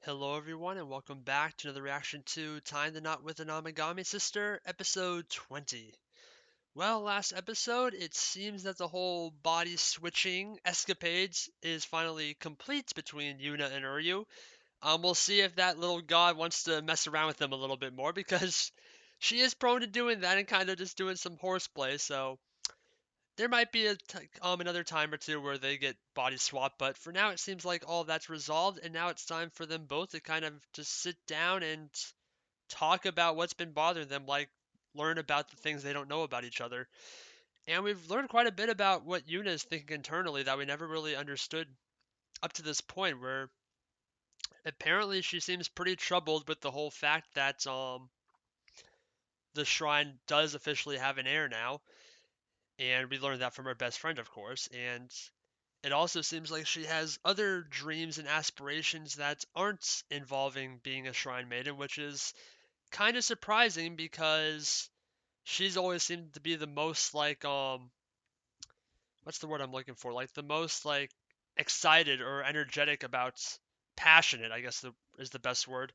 Hello everyone and welcome back to another reaction to Tying the Knot with an Amagami Sister, episode 20. Well, last episode, it seems that the whole body switching escapades is finally complete between Yuna and Uryu. We'll see if that little god wants to mess around with them a little bit more because she is prone to doing that and kind of just doing some horseplay, so there might be another time or two where they get body swapped, but for now it seems like all that's resolved, and now it's time for them both to kind of just sit down and talk about what's been bothering them, like learn about the things they don't know about each other. And we've learned quite a bit about what Yuna is thinking internally that we never really understood up to this point, where apparently she seems pretty troubled with the whole fact that the shrine does officially have an heir now, and we learned that from her best friend, of course, and it also seems like she has other dreams and aspirations that aren't involving being a shrine maiden, which is kind of surprising because she's always seemed to be the most like what's the word I'm looking for? Like the most like excited or energetic about passionate, I guess is the best word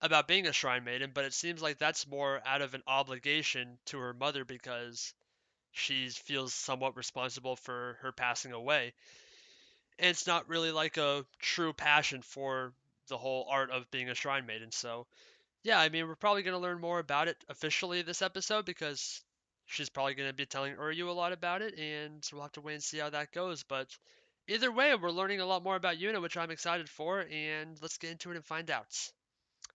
about being a shrine maiden, but it seems like that's more out of an obligation to her mother because she feels somewhat responsible for her passing away. And it's not really like a true passion for the whole art of being a shrine maiden. So, yeah, I mean, we're probably going to learn more about it officially this episode because she's probably going to be telling Uryu a lot about it, and we'll have to wait and see how that goes. But either way, we're learning a lot more about Yuna, which I'm excited for, and let's get into it and find out.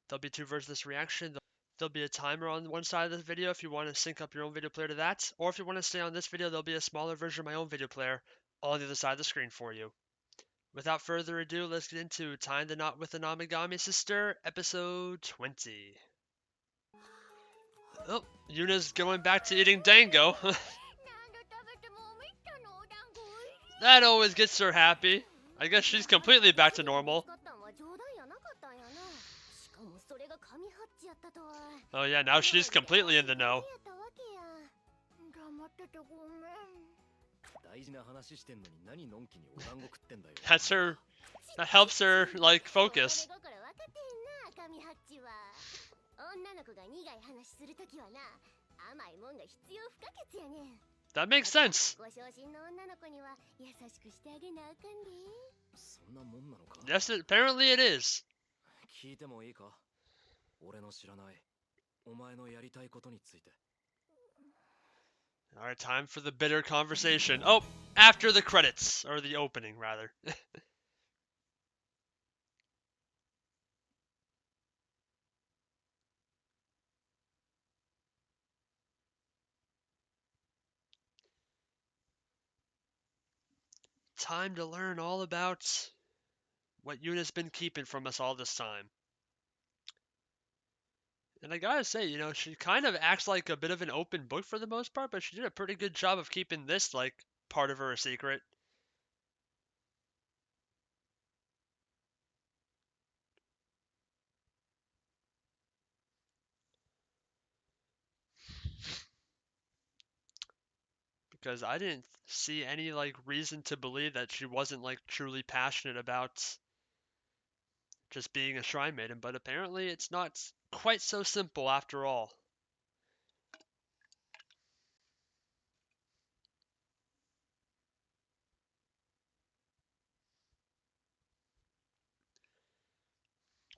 There'll be two versions of this reaction. There'll be a timer on one side of this video if you want to sync up your own video player to that, or if you want to stay on this video, there'll be a smaller version of my own video player on the other side of the screen for you. Without further ado, let's get into Tying the Knot with an Amagami Sister, episode 20. Oh, Yuna's going back to eating dango. That always gets her happy. I guess she's completely back to normal. Oh yeah, now she's completely in the know. That's her. That helps her, like, focus. That makes sense. Yes, apparently it is. Alright, time for the bitter conversation. Oh, after the credits. Or the opening, rather. Time to learn all about what Yuna's been keeping from us all this time. And I gotta say, she kind of acts like a bit of an open book for the most part, but she did a pretty good job of keeping this, like, part of her a secret. Because I didn't see any, like, reason to believe that she wasn't, like, truly passionate about just being a shrine maiden, but apparently it's not quite so simple after all.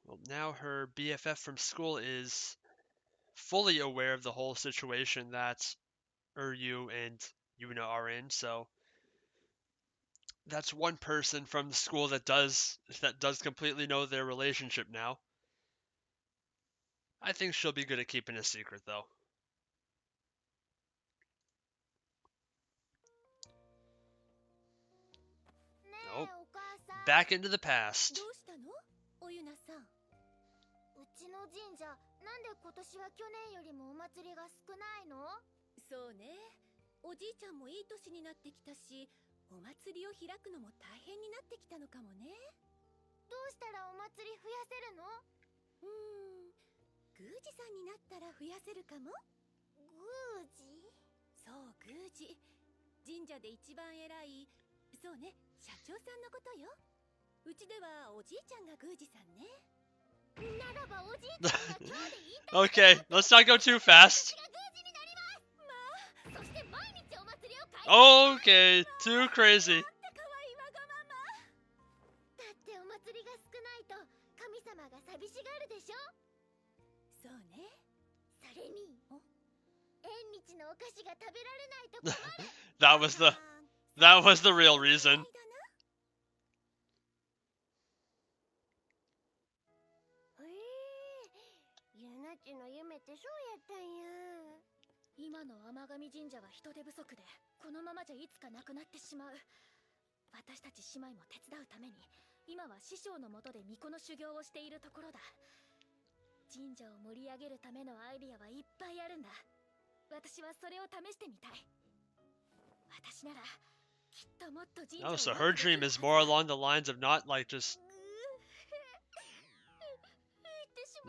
Well, now her BFF from school is fully aware of the whole situation that Uryu and Yuna are in, so that's one person from the school that does completely know their relationship now. I think she'll be good at keeping a secret though. Nope. Back into the past. そうね。おじいちゃんもいい年になってきたし、お祭りを開くのも大変になってきたのかもね。どうしたらお祭り増やせるの？宮司さんになったら増やせるかも。宮司？そう、宮司。神社で一番偉い、そうね、社長さんのことよ。うちではおじいちゃんが宮司さんね。ならばおじいちゃんが今日で引退 Okay, let's not go too fast. が宮司になります。まあ、そして毎日お祭りを開催 Okay, too crazy. ってかわいいわがまま。だってお祭りが少ないと神様が寂しがるでしょ。そうね。それに縁日のお菓子が食べられないと困る。That was the real reason. ゆなちの夢ってそうやったんや。今の天神神社は人手不足でこのままじゃいつかなくなってしまう。私たち姉妹も手伝うために今は師匠のもとで巫女の修行をしているところだ。神社を盛り上げるためのアイディアはいっぱいあるんだ。私はそれを試してみたい。私ならきっともっと神社 Oh, を so 良く her できる dream is more along the lines of not like just.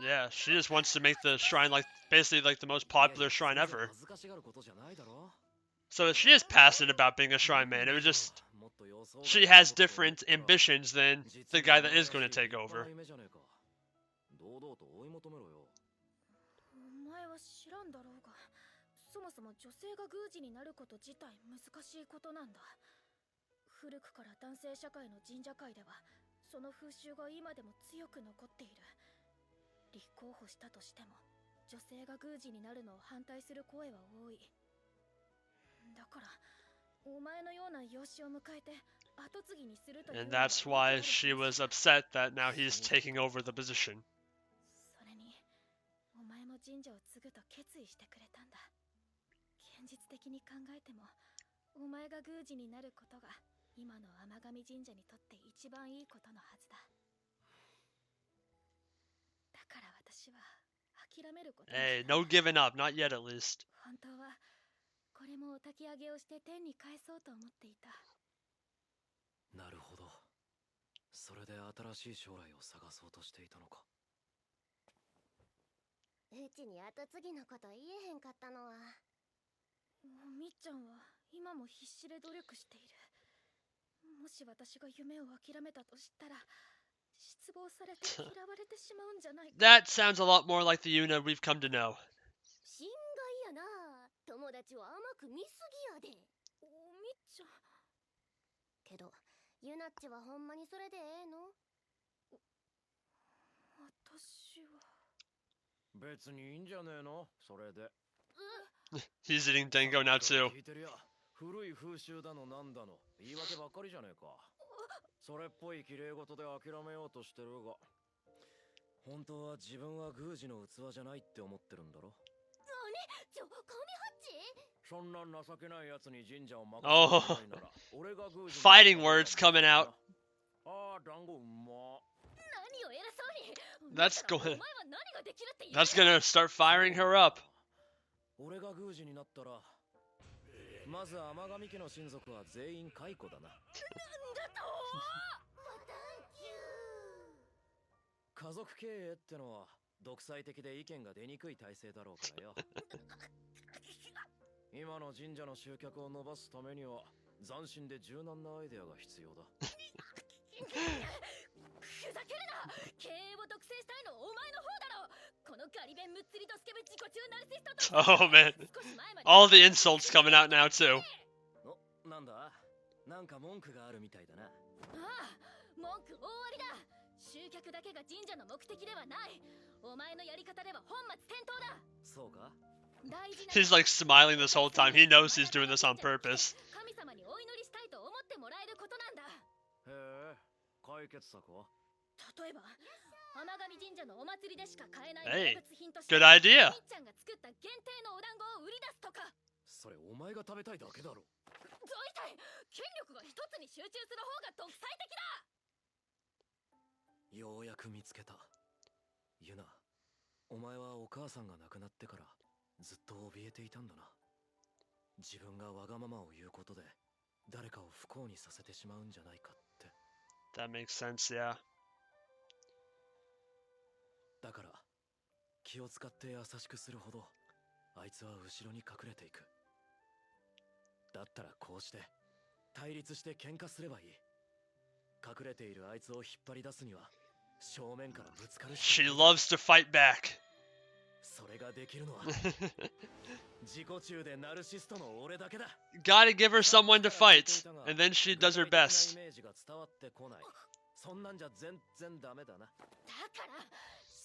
Yeah, she just wants to make the shrine like basically like the most popular shrine ever. So she is passionate about being a shrine man. It was just she has different ambitions than the guy that is going to take over. お前は知らんだろうが、そもそも女性が宮司になること自体難しいことなんだ。古くから男性社会の神社界ではその風習が今でも強く残っている。立候補したとしても女性が宮司になるのを反対する声は多い。だからお前のような養子を迎えて後継ぎにするという And のは that's why she was upset that now he's taking over the position. それにお前も神社を継ぐと決意してくれたんだ。現実的に考えてもお前が宮司になることが今の天神神社にとって一番いいことのはずだ。だから私は諦めることにした Hey, no giving up, not yet at least. 本当はこれもお焚き上げをして天に返そうと思っていた。なるほど。それで新しい将来を探そうとしていたのか。うちに後継ぎのこと言えへんかったのは、みっちゃんは今も必死で努力している。もし私が夢を諦めたとしたら失望されて嫌われてしまうんじゃないか。 That sounds a lot more like the Yuna we've come to know. 心外やな。友達を甘く見すぎやで。みっちゃん。けどユナッチはほんまにそれでええの？私は別にいいんじゃねえの、それで。He's eating Dango now too. 聞いてるや、古い風習だのなんだの言い訳ばっかりじゃねえか。それっぽい綺麗事で諦めようとしてるが、本当は自分は宮司の器じゃないって思ってるんだろ。神八そんな情けないやつに神社を任 Oh, せないなら、俺が宮司に fighting words coming out. ああ、団子うま。何を偉そうに。 That's だから going. お前は何ができるって言う That's gonna start firing her up. 俺が宮司になったら、まず天神家の親族は全員解雇だな。家族経営ってのは独裁的で意見が出にくい体制だろうからよ。今の神社の集客を伸ばすためには斬新で柔軟なアイデアが必要だ。ふざけるな。経営を独占したいのはお前の方だろ。このガリ弁むっつりとスケベ自己中ナルシストと Oh man, all the insults coming out now too. お、なんだ、なんか文句があるみたいだな。ああ、文句大ありだ。集客だけが神社の目的ではない。お前のやり方では本末転倒だ。そうか。 He's like smiling this whole time. He knows he's doing this on purpose. 神様にお祈りしたいと思ってもらえることなんだ。へえ、解決策は？例えば天神神社のお祭りでしか買えない Hey, 名物品として good idea. みっちゃんが作った限定のお団子を売り出すとか。それお前が食べたいだけだろ。大体権力が一つに集中する方が独裁的だ。ようやく見つけた。ユナ、お前はお母さんが亡くなってからずっと怯えていたんだな。自分がわがままを言うことで誰かを不幸にさせてしまうんじゃないかって。 That makes sense, yeah. だから気を使って優しくするほどあいつは後ろに隠れていく。だったらこうして対立して喧嘩すればいい。隠れているあいつを引っ張り出すには正面からぶつかるし She かない。 loves to fight back. それができるのは自己中でナルシストの俺だけだ。 Gotta give her someone to fight, and then she does her 具体的な best. イメージが伝わってこない。そんなんじゃ全然ダメだな。だから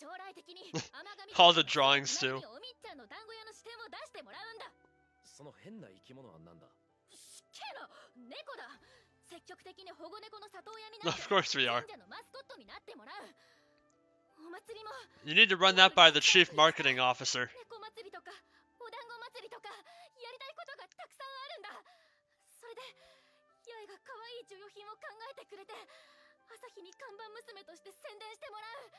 将来的に甘神 All the drawings too. おみっちゃんの団子屋の視点を出してもらうんだ。その変な生き物はなんだ。けど猫だ。積極的に保護猫の里親になって Of course we are. 神社のマスコットになってもらう。お祭りも You need to run that by the chief marketing officer. 猫祭りとかお団子祭りとかやりたいことがたくさんあるんだ。それで八重が可愛い授与品を考えてくれて朝日に看板娘として宣伝してもらう。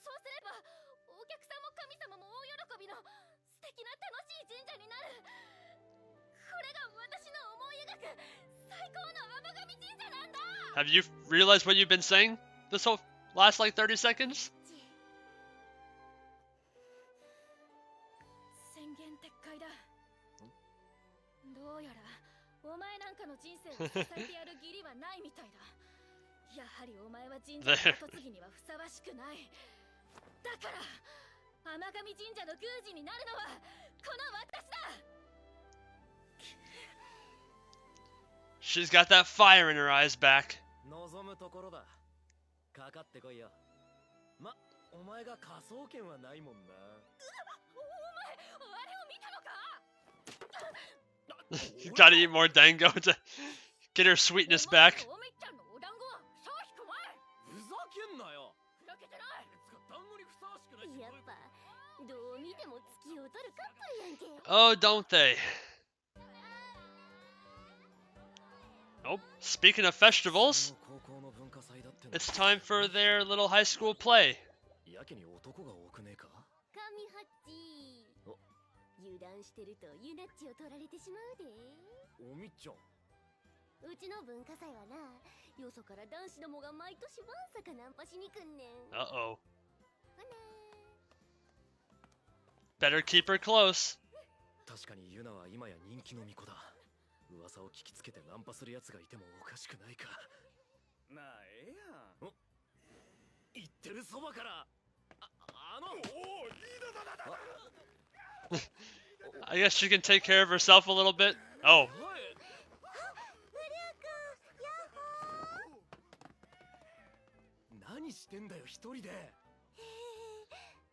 そうすればお客さんも神様も大喜びの素敵な楽しい神社になる。これが私の思い描く最高の甘神神社なんだ。 Have you realized what you've been saying this whole last like 30 seconds? 宣言撤回だ。どうやらお前なんかの人生を支えてやる義理はないみたいだ。やはりお前は神社の跡継ぎにはふさわしくない。だから甘神神社の宮司になるのはこの私だ。 She's got that fire in her eyes back. 望むところだ。かかってこいよ。ま、お前が仮想券はないもんな。お前あれを見たのか。 You gotta eat more dango to get her sweetness back. おみっちゃんのお団子はさあ引く前。ふざけんなよ。ふざけてない。団子にふさわしくないし。やっぱどう見ても月を取るカップルやんけ。 Oh, don't they? Oh, speaking of festivals, 高校の文化祭だっての。 it's time for their little high school play. やけに男が多くねえか。神ハッチお油断してるとユナッチを取られてしまうで。おみっちゃん。うちの文化祭はな、よそから男子どもが毎年わんさかナンパしに来んねん。 Uh-oh. ほな Better keep her close. 確かにユナは今や人気の巫女だ。噂を聞きつけてナンパする奴がいてもおかしくないか。なあ、ええやん。お、言ってるそばから。おお、リーダーだ。 I guess she can take care of herself a little bit. Oh, 何してんだよ一人で。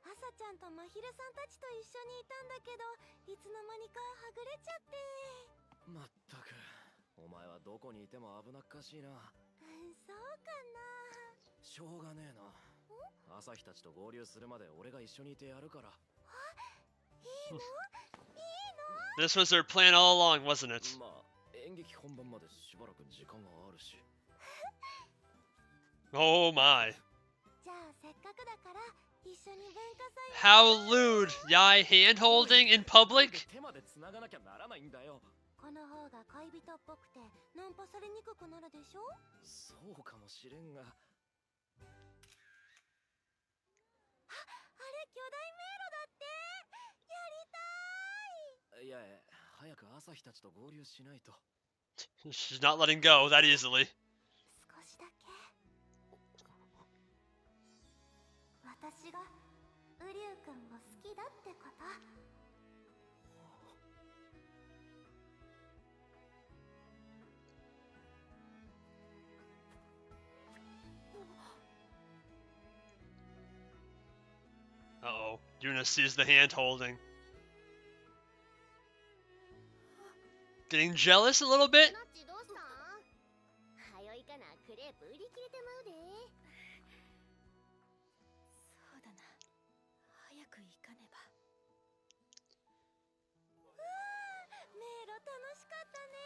朝ちゃんとまひるさんたちと一緒にいたんだけど、いつの間にかはぐれちゃって。まったく、お前はどこにいても危なっかしいな。そうかな。しょうがねえな。朝日たちと合流するまで俺が一緒にいてやるから。いいの？ this was her plan all along, wasn't it? まあ、演劇本番までしばらく時間があるし。 Oh my. じゃあせっかくだから一緒に文化祭。 How lewd. Yai hand-holding in public? 手まで繋がなきゃならないんだよ。この方が恋人っぽくてナンパされにくくなるでしょ。そうかもしれんが。あれ巨大迷路だって。やりたい。いや、早く朝日たちと合流しないと。 She's not letting go that easily. 少しだけ。私がウリュウ君を好きだってこと。 Uh-oh. Yuna sees the hand-holding. Getting jealous a little bit? ナッチどうしたん？はよいかな、クレープ売り切れてまうで。そうだな、早く行かねば。迷路楽しかったね。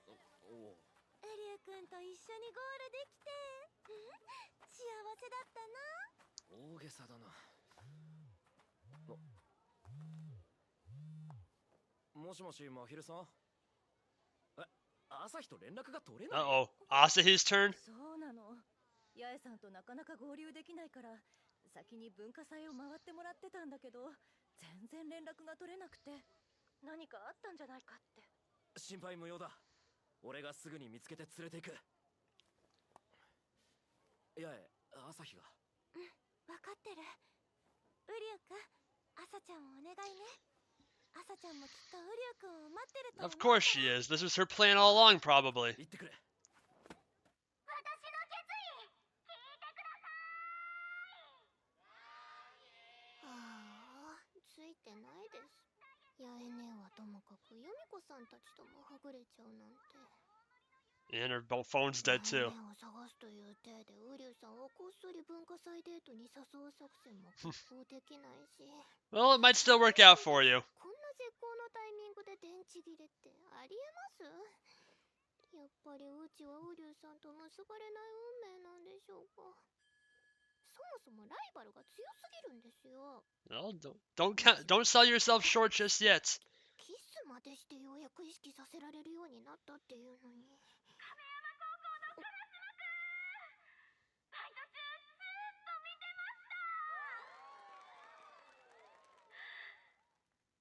おお。ウリュウ君と一緒にゴールできて、幸せだったな。大げさだな。もしもし、まひるさん。朝日と連絡が取れない。 Uh-oh. Asahi's turn? そうなの。八重さんとなかなか合流できないから先に文化祭を回ってもらってたんだけど、全然連絡が取れなくて、何かあったんじゃないかって。心配無用だ。俺がすぐに見つけて連れて行く。いや、朝日が。分かってる。ウリュウくん、朝ちゃんをお願いね。朝ちゃんもきっとウリュウくんを待ってると思う。 Of course she is. This was her plan all along, probably. 行ってくれ。私の決意、聞いてください。ああ、ついてないです。八重姉はともかく由美子さんたちともはぐれちゃうなんて。 And her phone's dead 八重 too. 姉を探すという体でウリュウさんをこっそり文化祭デートに誘う作戦も決行できないし。 Well, it might still work out for you. こんな絶好のタイミングで電池切れってありえます？やっぱりうちはウリュウさんと結ばれない運命なんでしょうか。そもそもライバルが強すぎるんですよ。 Well, don't sell yourself short just yet. キスまでしてようやく意識させられるようになったっていうのに。亀山高校の烏島くん、バイト中ずっと見てました。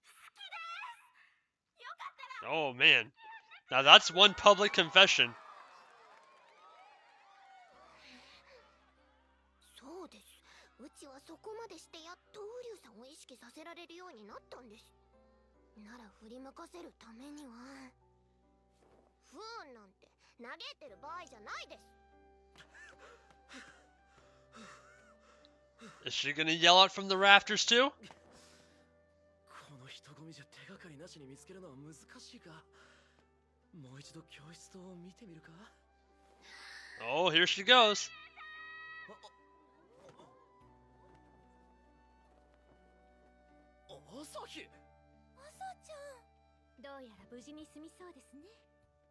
好きです。よかったら。 Oh man. Now that's one public confession. そうです。うちはそこまでしてやっとウリュウさんを意識させられるようになったんです。なら振り向かせるためには、不運なんて嘆いてる場合じゃないです。 Is she gonna yell out from the rafters too? この人混みじゃ手がかりなしに見つけるのは難しいか。もう一度教室を見てみるか。 Oh, here she goes. 朝日。朝ちゃん、どうやら無事に済みそうですね。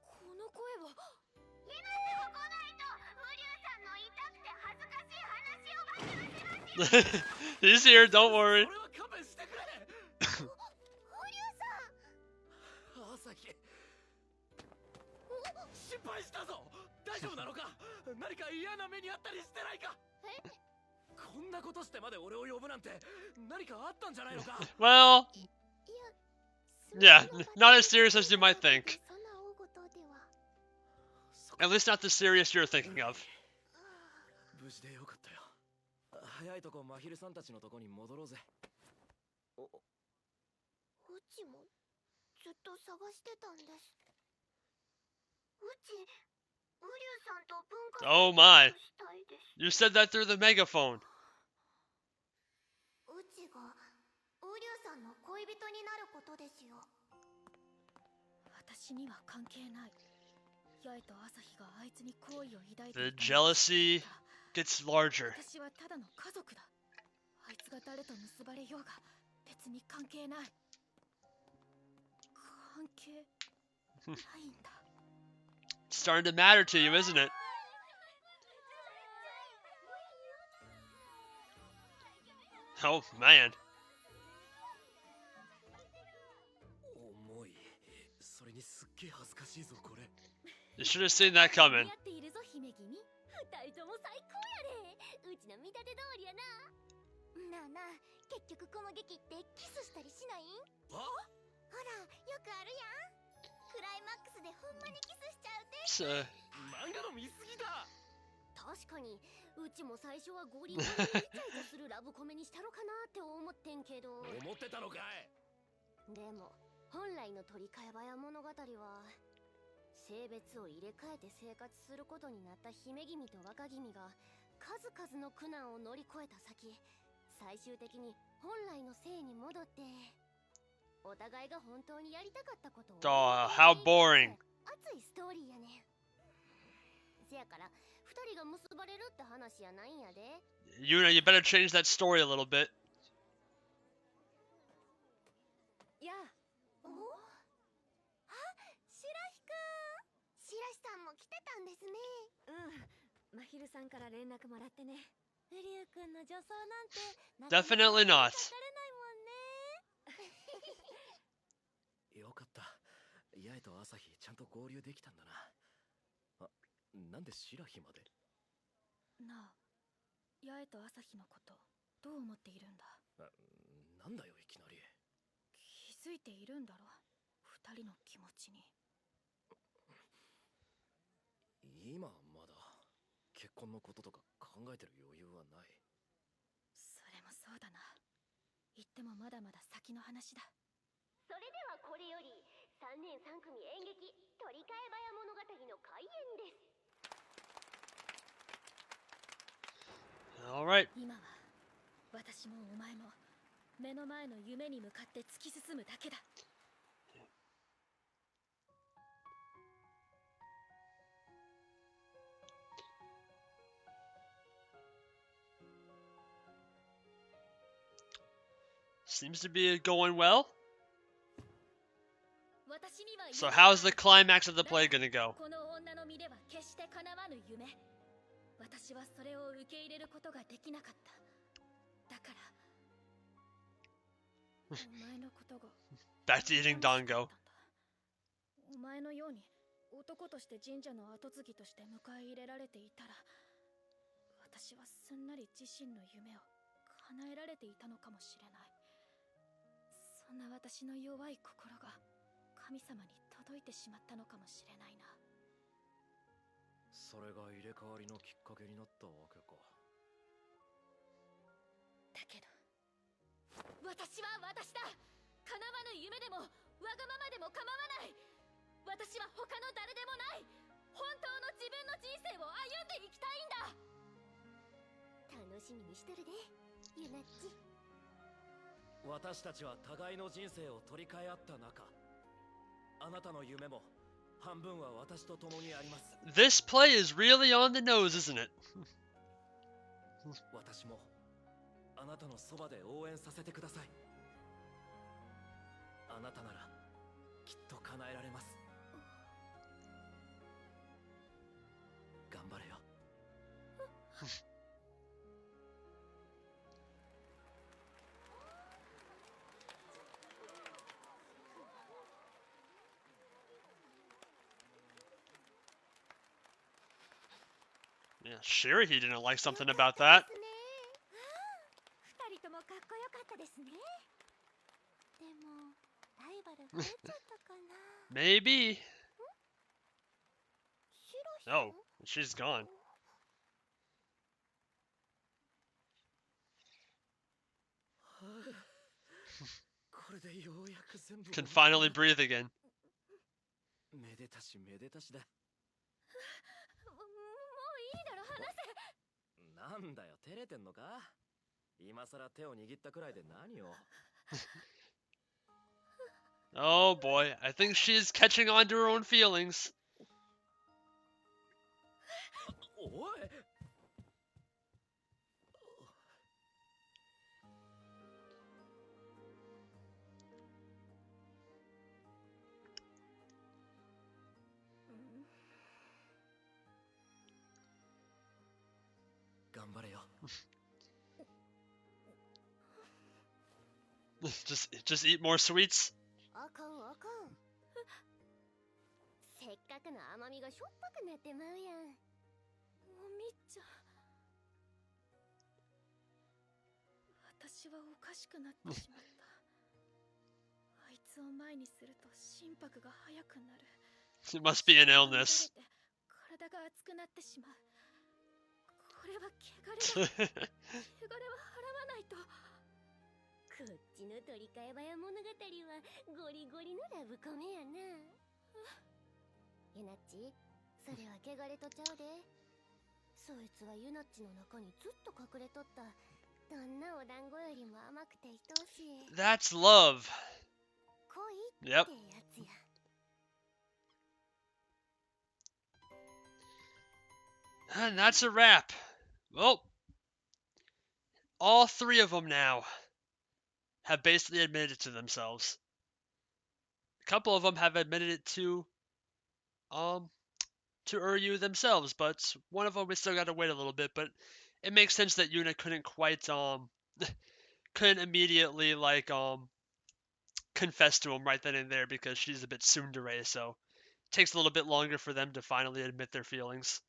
この声は。今すぐ来ないとウリュウさんの痛くて恥ずかしい話を暴露しますよ。 He's here, don't worry. それは勘弁してくれ。ウリュウさん。朝日。心配したぞ。大丈夫なのか。何か嫌な目にあったりしてないか。え？こんなことしてまで俺を呼ぶなんて何かあったんじゃないのか。 Well, いや、 yeah, not as serious as you might think. そんな大事では。 At least not the serious you're thinking of. 無事でよかったよ。早いとこ真昼さんたちのとこに戻ろうぜ。うちもずっと探してたんです。うち、ウリュウさんと文化 Oh my. したいです。 You said that through the megaphone. うちがウリュウさんの恋人になることですよ。私には関係ない。八重と朝日があいつに好意を抱いて The いたのを jealousy 知ったら gets larger. 私はただの家族だ。あいつが誰と結ばれようが別に関係ない。関係ないんだ。It's starting to matter to you, isn't it? Oh man. 重い。それにすっげえ恥ずかしいぞこれ。 You should have seen that coming. 似合っているぞ姫君。二人とも最高やで。うちの見立て通りやな。なあなあ、結局この劇ってキスしたりしないん？ほら、よくあるやん。クライマックスでほんまにキスしちゃうて。 It's, 漫画の見過ぎだ。確かにうちも最初はゴリゴリにイチャイチャするラブコメにしたろかなって思ってんけど、思ってたのかい。でも本来の鳥飼早物語は性別を入れ替えて生活することになった姫君と若君が数々の苦難を乗り越えた先、最終的に本来の性に戻ってお互いが本当にやりたかったことを oh, how boring. 熱いストーリーやねん。せやから二人が結ばれるって話やないんやで。 Yuna, you better change that story a little bit. やあ、お？あ、白ひくん。白ひさんも来てたんですね。うん。真昼さんから連絡もらってね。ウリュウくんの女装なんて Definitely not. かかれないもんね。よかった。八重と朝日ちゃんと合流できたんだな。あ、なんで白日まで。なあ、八重と朝日のことどう思っているんだ。なんだよいきなり。気づいているんだろ、二人の気持ちに。今まだ結婚のこととか考えてる余裕はない。言ってもまだまだ先の話だ。それではこれより3年3組演劇鳥飼早物語の開演です。 Alright. 今は私もお前も目の前の夢に向かって突き進むだけだ。Seems to be going well. 私には So how's the climax of the play gonna go? この女の身では決して叶わぬ夢。私はそれを受け入れることができなかった。だからお前のことが Back to eating dango. お前のように男として神社の跡継ぎとして迎え入れられていたら、私はすんなり自身の夢を叶えられていたのかもしれない。そんな私の弱い心が神様に届いてしまったのかもしれないな。それが入れ替わりのきっかけになったわけか。だけど私は私だ。叶わぬ夢でもわがままでも構わない。私は他の誰でもない。本当の自分の人生を歩んでいきたいんだ。楽しみにしとるでユナッチ。私たちは互いの人生を取り替え合った中、あなたの夢も半分は私と共にあります。 This play is really on the nose, isn't it? 私もあなたのそばで応援させてください。あなたならきっと叶えられます。頑張れよ。Yeah, sure he didn't like something about that. 二人ともかっこよかったですね。でもライバル増えちゃったかな。 Maybe. シロさん Oh, she's gone. これでようやく全部 Can finally breathe again. めでたしめでたしだ。もういいだろ、話せ。なんだよ、照れてんのか。今さら手を握ったくらいで何を。Oh boy, I think she's catching on to her own feelings. おい。頑張れよ。just eat more sweets. あかんあかん。せっかくの甘みがしょっぱくなってまうやん。おみっちゃん、私はおかしくなってしまった。あいつを前にすると心拍が速くなる。 It must be an illness. 体が熱くなってしまう。これは汚れだ。汚れは払わないと。こっちの鳥飼早物語はゴリゴリのラブコメやな。ユナッチ、それは汚れとちゃうで。そいつはユナッチの中にずっと隠れとったどんなお団子よりも甘くて愛おしい That's love. 恋って Yep. やつや。 And that's a wrap. Well, all three of them now have basically admitted it to themselves. A couple of them have admitted it to Uryu themselves, but one of them we still got to wait a little bit. But it makes sense that Yuna couldn't quite couldn't immediately like confess to him right then and there because she's a bit tsundere, so it takes a little bit longer for them to finally admit their feelings.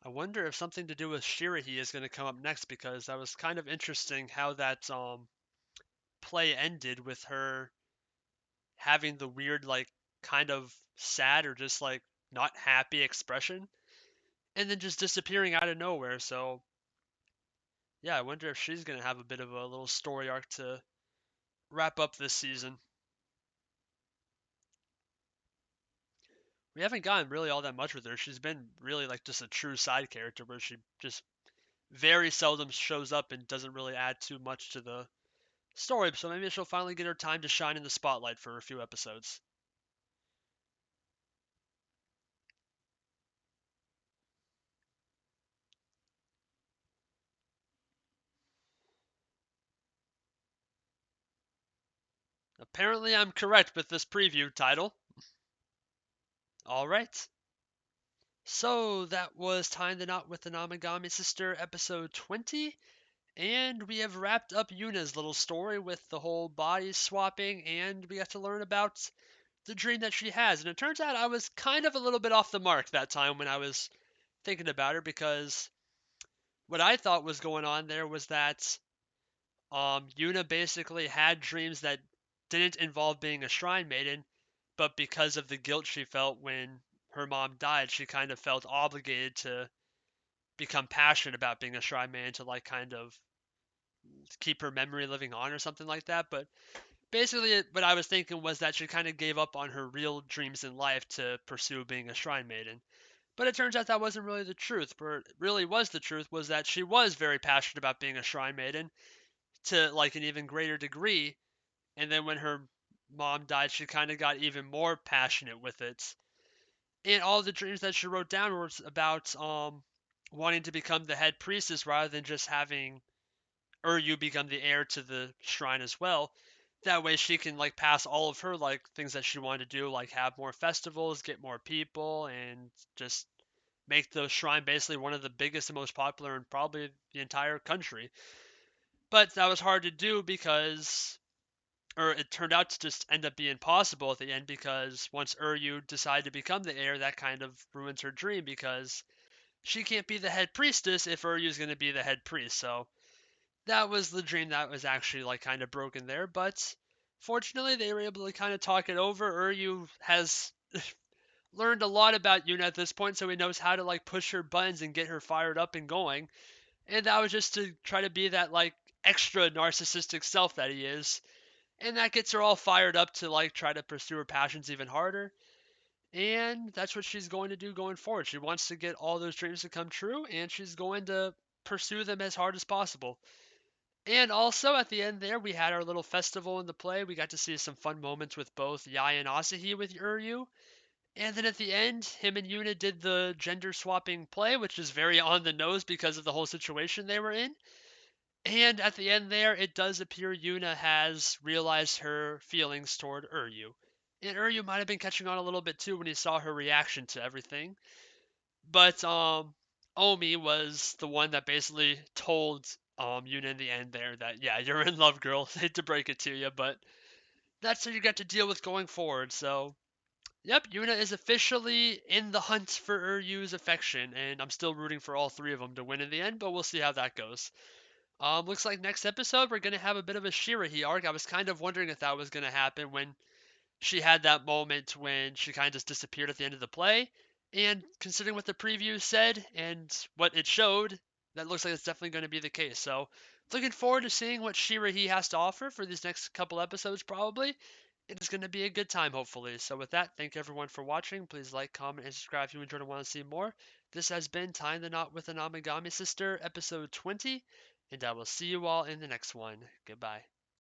I wonder if something to do with Shirahi is going to come up next, because that was kind of interesting how that play ended with her having the weird, like, kind of sad or just like not happy expression, and then just disappearing out of nowhere. So yeah, I wonder if she's gonna have a bit of a little story arc to wrap up this season. We haven't gotten really all that much with her. She's been really like just a true side character where she just very seldom shows up and doesn't really add too much to the story. So maybe she'll finally get her time to shine in the spotlight for a few episodes. Apparently, I'm correct with this preview title. All right. So that was Tying the Knot with the Namagami Sister, episode 20. And we have wrapped up Yuna's little story with the whole body swapping, and we got to learn about the dream that she has. And it turns out I was kind of a little bit off the mark that time when I was thinking about her, because what I thought was going on there was that Yuna basically had dreams that didn't involve being a shrine maiden, but because of the guilt she felt when her mom died, she kind of felt obligated to become passionate about being a shrine maiden to like kind of keep her memory living on or something like that. But basically, what I was thinking was that she kind of gave up on her real dreams in life to pursue being a shrine maiden. But it turns out that wasn't really the truth. What really was the truth was that she was very passionate about being a shrine maiden to like an even greater degree. And then when her mom died, she kind of got even more passionate with it. And all the dreams that she wrote down were about wanting to become the head priestess rather than just having Uryu become the heir to the shrine as well. That way she can like pass all of her like things that she wanted to do, like have more festivals, get more people, and just make the shrine basically one of the biggest and most popular in probably the entire country. But that was hard to do because, or it turned out to just end up being possible at the end, because once Uryu decided to become the heir, that kind of ruins her dream, because she can't be the head priestess if Uryu's going to be the head priest. So that was the dream that was actually like kind of broken there. But fortunately, they were able to kind of talk it over. Uryu has learned a lot about Yuna at this point, so he knows how to like push her buttons and get her fired up and going. And that was just to try to be that like extra narcissistic self that he is. And that gets her all fired up to like try to pursue her passions even harder. And that's what she's going to do going forward. She wants to get all those dreams to come true, and she's going to pursue them as hard as possible. And also at the end there, we had our little festival in the play. We got to see some fun moments with both Yai and Asahi with Uryu. And then at the end, him and Yuna did the gender swapping play, which is very on the nose because of the whole situation they were in. And at the end there, it does appear Yuna has realized her feelings toward Uryu. And Uryu might have been catching on a little bit too when he saw her reaction to everything. But Omi was the one that basically told Yuna in the end there that, yeah, you're in love, girl. Hate to break it to you, but that's what you got to deal with going forward. So yep, Yuna is officially in the hunt for Uryu's affection, and I'm still rooting for all three of them to win in the end, but we'll see how that goes. Looks like next episode we're gonna have a bit of a Shirahi arc. I was kind of wondering if that was gonna happen when she had that moment when she kind of just disappeared at the end of the play. And considering what the preview said and what it showed, that looks like it's definitely going to be the case. So, looking forward to seeing what Shirahi has to offer for these next couple episodes, probably. It's going to be a good time, hopefully. So, with that, thank everyone for watching. Please like, comment, and subscribe if you enjoyed and want to see more. This has been Tying the Knot with an Amagami Sister, episode 20, and I will see you all in the next one. Goodbye.